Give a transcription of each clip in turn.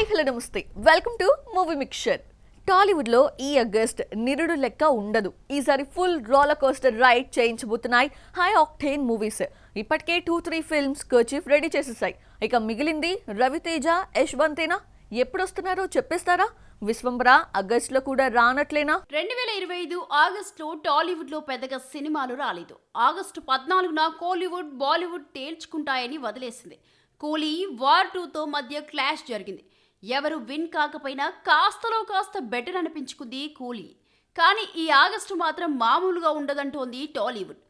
Hi hello నమస్తే welcome to movie mixture. టాలీవుడ్లో ఈ ఆగస్ట్ నిరుడు లెక్క ఉండదు. ఈసారి ఫుల్ రోలర్ కోస్టర్ రైడ్ చేయించబోతున్నాయి హై ఆక్టేన్ మూవీస్. ఇప్పటికే 2-3 ఫిల్మ్స్ కర్చీఫ్ రెడీ చేసేసాయి. ఇక మిగిలింది రవితేజ, యశ్వంతేనా. ఎప్పుడు వస్తున్నారో చెప్పేస్తారా? విశ్వంబర ఆగస్టులో కూడా రానట్లేనా? 2025 ఆగస్టులో టాలీవుడ్ లో పెద్దగా సినిమాలు రాలేదు. ఆగస్టు 14న కోలీవుడ్, బాలీవుడ్ తేల్చుకుంటాయని వదిలేసింది. కూలీ, వార్ 2తో మధ్య క్లాష్ జరిగింది. ఎవరు విన్ కాకపోయినా కాస్తలో కాస్త బెటర్ అనిపించుకుంది కూలీ. కానీ ఈ ఆగస్టు మాత్రం మామూలుగా ఉండదంటోంది Tollywood.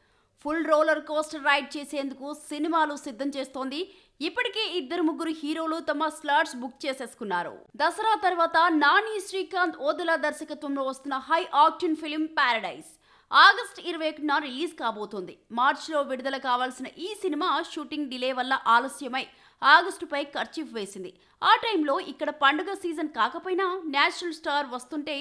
Full roller coaster ride చేసేందుకు సినిమాలు సిద్ధం చేస్తోంది. ఇప్పటికే 2-3 హీరోలు తమ స్లాట్స్ బుక్ చేసేసుకున్నారు. దసరా తర్వాత నాని, శ్రీకాంత్, ఓదెలా దర్శకత్వంలో వస్తున్న high octane film Paradise August 21న రిలీజ్ కాబోతోంది. మార్చిలో విడుదల కావాల్సిన ఈ సినిమా షూటింగ్ డిలే వల్ల ఆలస్యమై ఆగస్టుపై కర్చీఫ్ వేసింది. ఆ టైంలో ఇక్కడ పండుగ సీజన్ కాకపోయినా నేషనల్ స్టార్ వస్తుంటే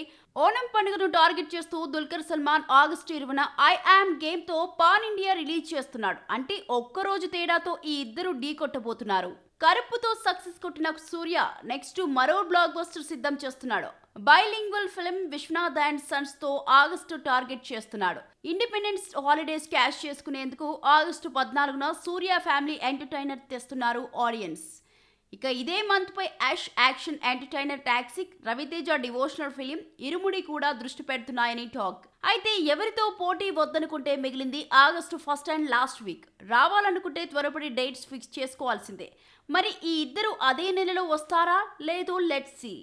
ఓణం పండుగను టార్గెట్ చేస్తూ దుల్కర్ సల్మాన్ ఆగస్టు 20న ఐ యామ్ గేమ్ తో పాన్ ఇండియా రిలీజ్ చేస్తున్నాడు. అంటే ఒక్కరోజు తేడాతో ఈ ఇద్దరు ఢీ కొట్టబోతున్నారు. కరుపుతో సక్సెస్ కొట్టిన సూర్య నెక్స్ట్ మరో బ్లాక్ బస్టర్ సిద్ధం చేస్తున్నాడు. Bilingual film Vishwanath and sons తో ఆగస్టు టార్గెట్ చేస్తున్నాడు. ఇండిపెండెన్స్ హాలిడేస్ క్యాష్ చేసుకునేందుకు ఆగస్టు 14న సూర్య ఫ్యామిలీ ఎంటర్టైనర్ తెస్తున్నారు ఆడియన్స్. ఇక ఇదే మంత్ పై Yash action entertainer Toxic, Ravi Teja devotional film Irumudi కూడా దృష్టి పెడుతున్నాయని టాక్. అయితే ఎవరితో పోటీ వద్దనుకుంటే మిగిలింది August 1st and last week. రావాలనుకుంటే త్వరపడి డేట్స్ ఫిక్స్ చేసుకోవాల్సిందే. మరి ఈ ఇద్దరు అదే నెలలో వస్తారా లేదో లెట్స్ సీ.